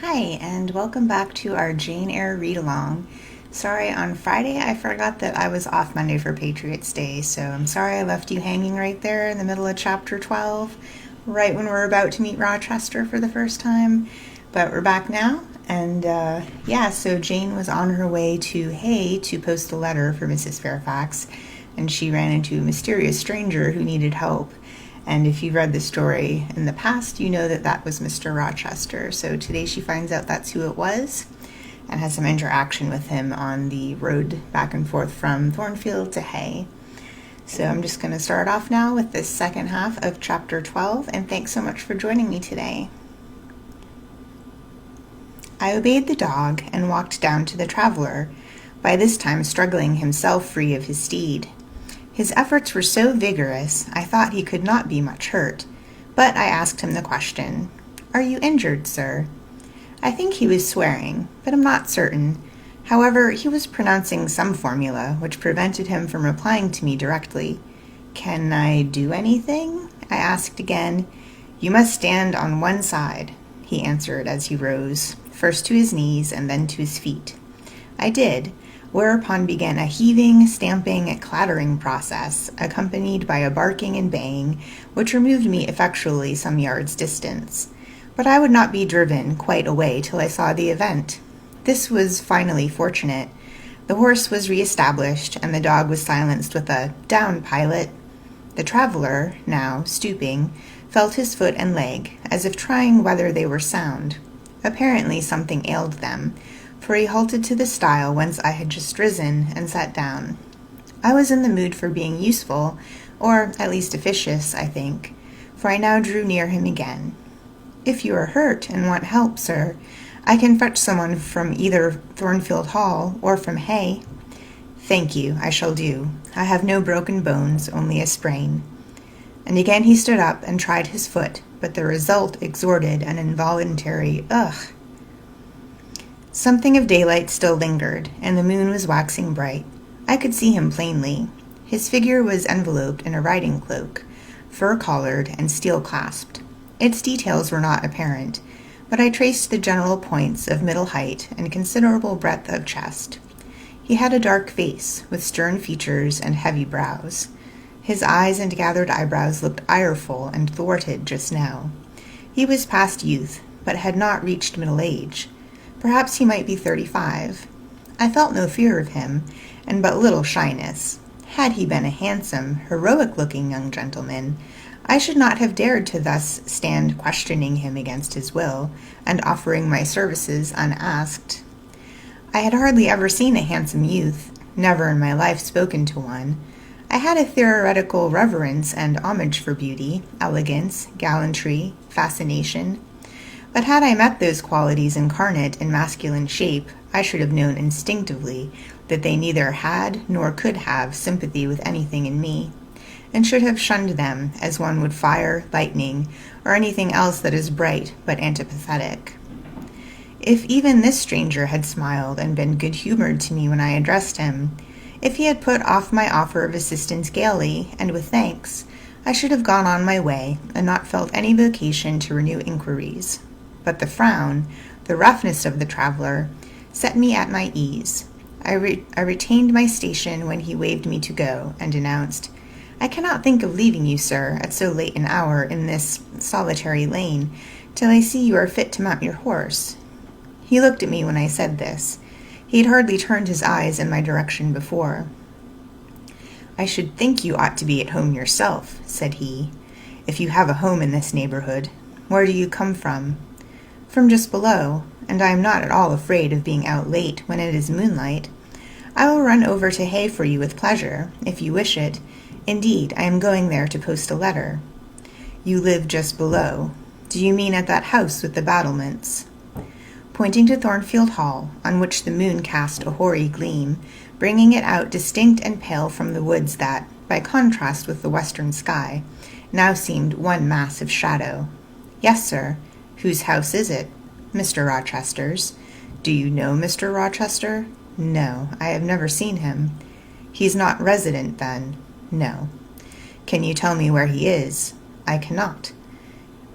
Hi, and welcome back to our Jane Eyre read-along. Sorry, on Friday I forgot that I was off Monday for Patriots Day, so I'm sorry I left you hanging right there in the middle of chapter 12, right when we're about to meet Rochester for the first time. But we're back now, and so Jane was on her way to Hay to post a letter for Mrs. Fairfax, and she ran into a mysterious stranger who needed help. And if you've read the story in the past, you know that that was Mr. Rochester. So today she finds out that's who it was and has some interaction with him on the road back and forth from Thornfield to Hay. So I'm just going to start off now with this second half of chapter 12, and thanks so much for joining me today. I obeyed the dog and walked down to the traveler, by this time struggling himself free of his steed. His efforts were so vigorous, I thought he could not be much hurt, but I asked him the question, "Are you injured, sir?" I think he was swearing, but I'm not certain. However, he was pronouncing some formula, which prevented him from replying to me directly. "Can I do anything?" I asked again. "You must stand on one side," he answered as he rose, first to his knees and then to his feet. I did, whereupon began a heaving, stamping, clattering process, accompanied by a barking and baying, which removed me effectually some yards' distance. But I would not be driven quite away till I saw the event. This was finally fortunate. The horse was re-established, and the dog was silenced with a "Down, pilot!" The traveler, now stooping, felt his foot and leg, as if trying whether they were sound. Apparently something ailed them, for he halted to the stile whence I had just risen, and sat down. I was in the mood for being useful, or at least officious, I think, for I now drew near him again. "If you are hurt and want help, sir, I can fetch someone from either Thornfield Hall or from Hay." "Thank you, I shall do. I have no broken bones, only a sprain." And again he stood up and tried his foot, but the result extorted an involuntary "ugh." Something of daylight still lingered, and the moon was waxing bright. I could see him plainly. His figure was enveloped in a riding cloak, fur-collared and steel-clasped. Its details were not apparent, but I traced the general points of middle height and considerable breadth of chest. He had a dark face, with stern features and heavy brows. His eyes and gathered eyebrows looked ireful and thwarted just now. He was past youth, but had not reached middle age. Perhaps he might be 35. I felt no fear of him, and but little shyness. Had he been a handsome, heroic-looking young gentleman, I should not have dared to thus stand questioning him against his will, and offering my services unasked. I had hardly ever seen a handsome youth, never in my life spoken to one. I had a theoretical reverence and homage for beauty, elegance, gallantry, fascination. But had I met those qualities incarnate in masculine shape, I should have known instinctively that they neither had nor could have sympathy with anything in me, and should have shunned them as one would fire, lightning, or anything else that is bright but antipathetic. If even this stranger had smiled and been good-humored to me when I addressed him, if he had put off my offer of assistance gaily and with thanks, I should have gone on my way and not felt any vocation to renew inquiries. But the frown, the roughness of the traveler, set me at my ease. I retained my station when he waved me to go, and announced, "I cannot think of leaving you, sir, at so late an hour in this solitary lane, till I see you are fit to mount your horse." He looked at me when I said this. He had hardly turned his eyes in my direction before. "I should think you ought to be at home yourself," said he, "if you have a home in this neighborhood. Where do you come from?" "From just below, and I am not at all afraid of being out late when it is moonlight. I will run over to Hay for you with pleasure, if you wish it. Indeed, I am going there to post a letter." "You live just below. Do you mean at that house with the battlements?" Pointing to Thornfield Hall, on which the moon cast a hoary gleam, bringing it out distinct and pale from the woods that, by contrast with the western sky, now seemed one mass of shadow. "Yes, sir." "Whose house is it?" "Mr. Rochester's." "Do you know Mr. Rochester?" "No, I have never seen him." "He's not resident, then?" "No." "Can you tell me where he is?" "I cannot."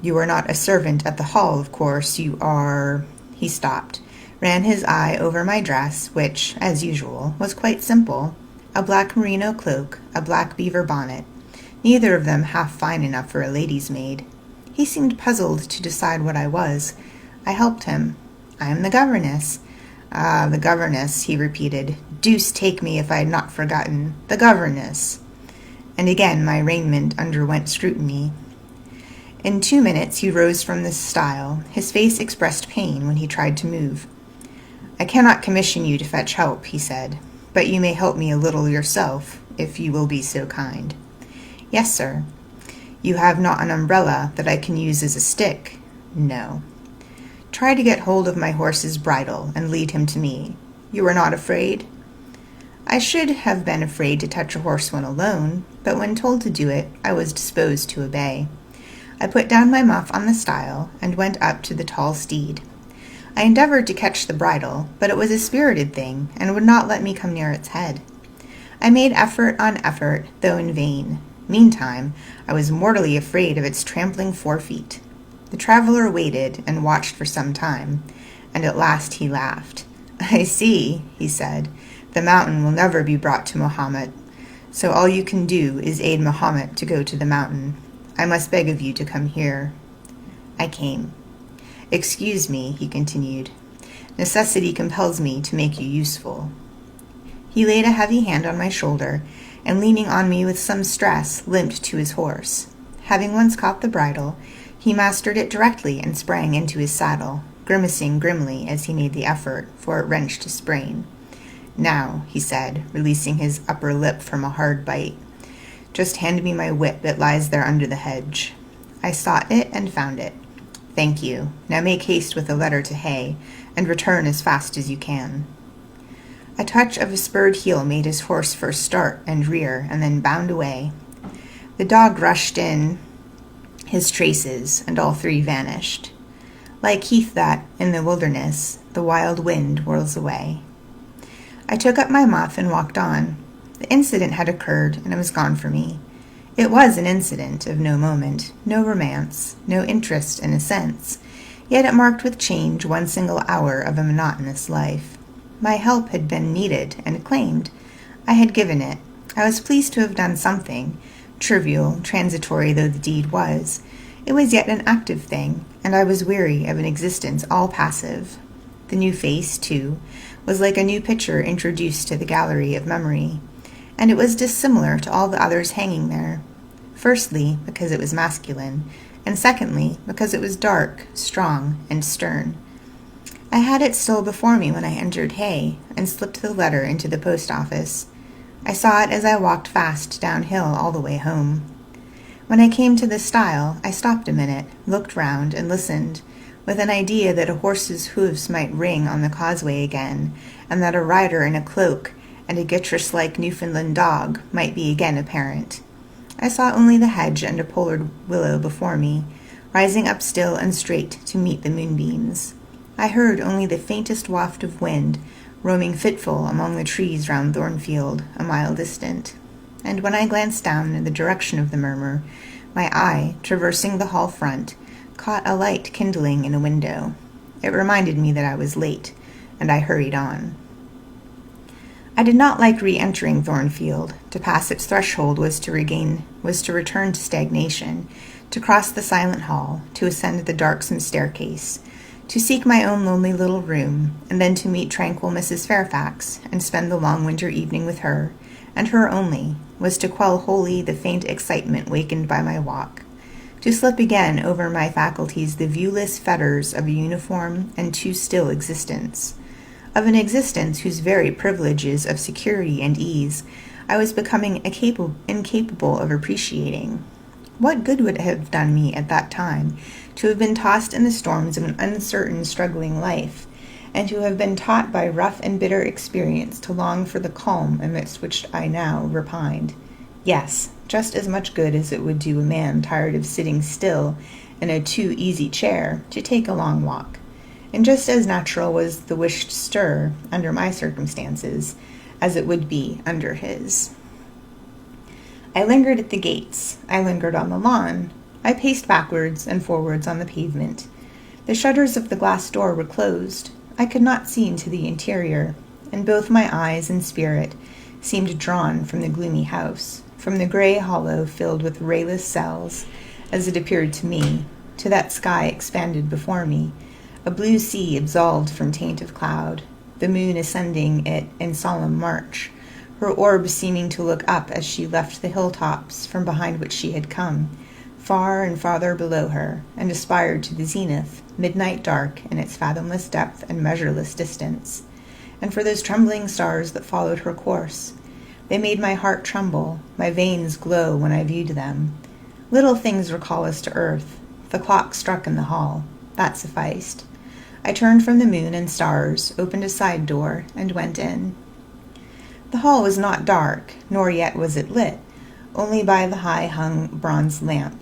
"You are not a servant at the hall, of course. You are—" He stopped, ran his eye over my dress, which, as usual, was quite simple. A black merino cloak, a black beaver bonnet, neither of them half fine enough for a lady's maid. He seemed puzzled to decide what I was. I helped him. "I am the governess." "Ah, the governess," he repeated. "Deuce take me if I had not forgotten. The governess." And again my raiment underwent scrutiny. In 2 minutes he rose from the stile. His face expressed pain when he tried to move. "I cannot commission you to fetch help," he said, "but you may help me a little yourself, if you will be so kind." "Yes, sir." "You have not an umbrella that I can use as a stick?" "No." "Try to get hold of my horse's bridle and lead him to me. You are not afraid?" I should have been afraid to touch a horse when alone, but when told to do it, I was disposed to obey. I put down my muff on the stile and went up to the tall steed. I endeavored to catch the bridle, but it was a spirited thing and would not let me come near its head. I made effort on effort, though in vain. Meantime, I was mortally afraid of its trampling forefeet. The traveler waited and watched for some time, and at last he laughed. "I see," he said, "the mountain will never be brought to Mahomet, so all you can do is aid Mahomet to go to the mountain. I must beg of you to come here." I came. "Excuse me," he continued. "Necessity compels me to make you useful." He laid a heavy hand on my shoulder, and leaning on me with some stress, limped to his horse. Having once caught the bridle, he mastered it directly and sprang into his saddle, grimacing grimly as he made the effort, for it wrenched his brain. "Now," he said, releasing his upper lip from a hard bite, "just hand me my whip. It lies there under the hedge." I sought it and found it. "Thank you. Now make haste with a letter to Hay, and return as fast as you can." A touch of a spurred heel made his horse first start and rear, and then bound away. The dog rushed in his traces, and all three vanished. Like heath that, in the wilderness, the wild wind whirls away. I took up my muff and walked on. The incident had occurred, and it was gone for me. It was an incident of no moment, no romance, no interest in a sense, yet it marked with change one single hour of a monotonous life. My help had been needed and claimed. I had given it. I was pleased to have done something. Trivial, transitory though the deed was, it was yet an active thing, and I was weary of an existence all passive. The new face, too, was like a new picture introduced to the gallery of memory, and it was dissimilar to all the others hanging there. Firstly, because it was masculine, and secondly, because it was dark, strong, and stern. I had it still before me when I entered Hay, and slipped the letter into the post office. I saw it as I walked fast downhill all the way home. When I came to the stile, I stopped a minute, looked round, and listened, with an idea that a horse's hoofs might ring on the causeway again, and that a rider in a cloak and a Gitrus-like Newfoundland dog might be again apparent. I saw only the hedge and a pollard willow before me, rising up still and straight to meet the moonbeams. I heard only the faintest waft of wind, roaming fitful among the trees round Thornfield, a mile distant. And when I glanced down in the direction of the murmur, my eye, traversing the hall front, caught a light kindling in a window. It reminded me that I was late, and I hurried on. I did not like re-entering Thornfield. To pass its threshold was to return to stagnation, to cross the silent hall, to ascend the darksome staircase, to seek my own lonely little room, and then to meet tranquil Mrs. Fairfax, and spend the long winter evening with her, and her only, was to quell wholly the faint excitement wakened by my walk, to slip again over my faculties the viewless fetters of a uniform and too still existence, of an existence whose very privileges of security and ease I was becoming incapable of appreciating. What good would it have done me at that time to have been tossed in the storms of an uncertain, struggling life, and to have been taught by rough and bitter experience to long for the calm amidst which I now repined? Yes, just as much good as it would do a man tired of sitting still in a too easy chair to take a long walk, and just as natural was the wished stir under my circumstances as it would be under his. I lingered at the gates. I lingered on the lawn. I paced backwards and forwards on the pavement. The shutters of the glass door were closed. I could not see into the interior, and both my eyes and spirit seemed drawn from the gloomy house, from the gray hollow filled with rayless cells, as it appeared to me, to that sky expanded before me, a blue sea absolved from taint of cloud, the moon ascending it in solemn march, her orb seeming to look up as she left the hilltops from behind which she had come, far and farther below her, and aspired to the zenith, midnight dark in its fathomless depth and measureless distance. And for those trembling stars that followed her course, they made my heart tremble, my veins glow when I viewed them. Little things recall us to earth. The clock struck in the hall. That sufficed. I turned from the moon and stars, opened a side door, and went in. The hall was not dark, nor yet was it lit, only by the high-hung bronze lamp.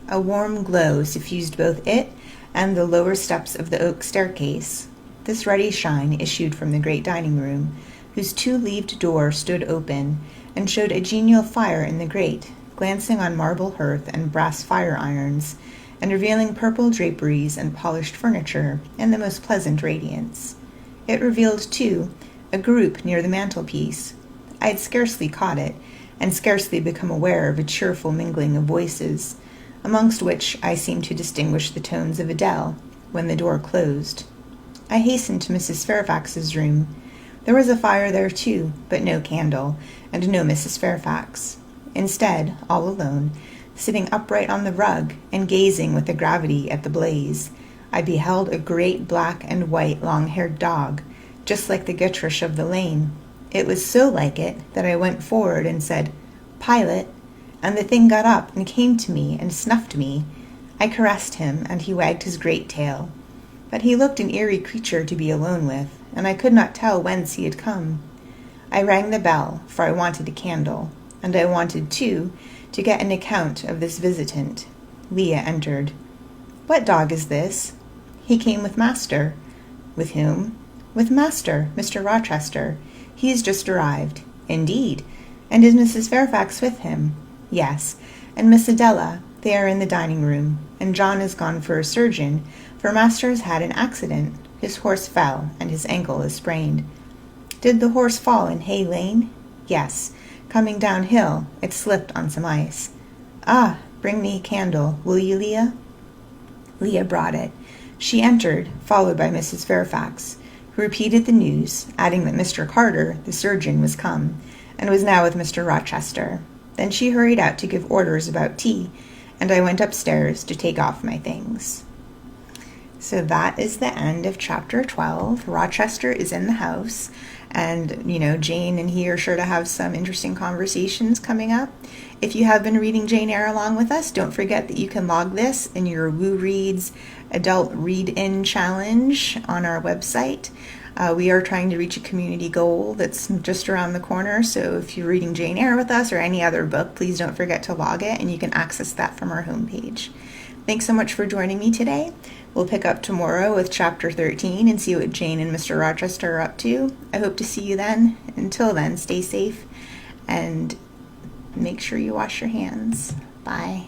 A warm glow suffused both it and the lower steps of the oak staircase. This ruddy shine issued from the great dining-room, whose two-leaved door stood open, and showed a genial fire in the grate, glancing on marble hearth and brass fire-irons, and revealing purple draperies and polished furniture in the most pleasant radiance. It revealed, too, a group near the mantelpiece. I had scarcely caught it, and scarcely become aware of a cheerful mingling of voices, amongst which I seemed to distinguish the tones of Adele, when the door closed. I hastened to Mrs. Fairfax's room. There was a fire there, too, but no candle, and no Mrs. Fairfax. Instead, all alone, sitting upright on the rug, and gazing with a gravity at the blaze, I beheld a great black and white long-haired dog, just like the Gutrish of the lane. It was so like it that I went forward and said, "Pilot," and the thing got up and came to me and snuffed me. I caressed him, and he wagged his great tail. But he looked an eerie creature to be alone with, and I could not tell whence he had come. I rang the bell, for I wanted a candle, and I wanted, too, to get an account of this visitant. Leah entered. "What dog is this?" "He came with master." "With whom?" "With master, Mr. Rochester. He is just arrived." "Indeed. And is Mrs. Fairfax with him?" "Yes, and Miss Adela. They are in the dining-room, and John is gone for a surgeon, for master has had an accident. His horse fell, and his ankle is sprained." "Did the horse fall in Hay Lane?" "Yes. Coming downhill, it slipped on some ice." "Ah, bring me a candle, will you, Leah?" Leah brought it. She entered, followed by Mrs. Fairfax, who repeated the news, adding that Mr. Carter, the surgeon, was come, and was now with Mr. Rochester. Then she hurried out to give orders about tea, and I went upstairs to take off my things. So that is the end of chapter 12. Rochester is in the house, and, Jane and he are sure to have some interesting conversations coming up. If you have been reading Jane Eyre along with us, don't forget that you can log this in your Woo Reads Adult Read-In Challenge on our website. We are trying to reach a community goal that's just around the corner, so if you're reading Jane Eyre with us or any other book, please don't forget to log it, and you can access that from our homepage. Thanks so much for joining me today. We'll pick up tomorrow with chapter 13 and see what Jane and Mr. Rochester are up to. I hope to see you then. Until then, stay safe and make sure you wash your hands. Bye.